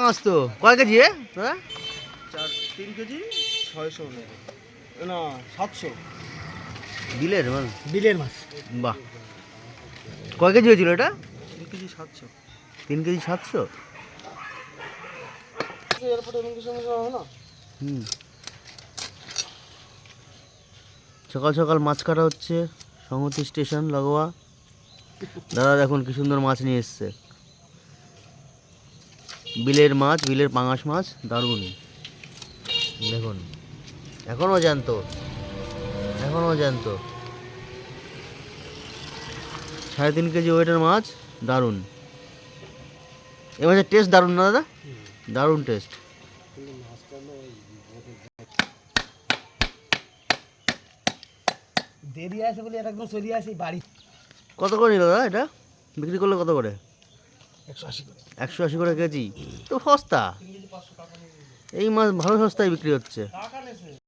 মাছ তো কয় কেজি দাদা? 3 কেজি 600 না 700 বিলের মাছ। বিলের মাছ। বাহ, কয় কেজি হয়েছিল এটা? 3 কেজি 700। 3 কেজি 700। এয়ারপোর্টে এমন কিছু হয় না। হুম, সকাল সকাল মাছ কাটা হচ্ছে সংহতি স্টেশন লাগোয়া। দাদা দেখুন কি সুন্দর মাছ নিয়ে এসছে, বিলের মাছ, বিলের পাঙাশ মাছ, দারুণ। দেখুন এখনও জ্যান্ত, এখনও জ্যান্ত। 3.5 কেজি ওয়েটের মাছ, দারুণ। এ মাছের টেস্ট দারুণ না দাদা? দারুণ টেস্ট। দেরি আছে বলে এটা একদম চলে আসি বাড়ি। কত করে নিল দাদা এটা? বিক্রি করলে কত করে? 180 করে। 180 করে কেজি, তো সস্তা। এই মাছ ভালো সস্তায় বিক্রি হচ্ছে।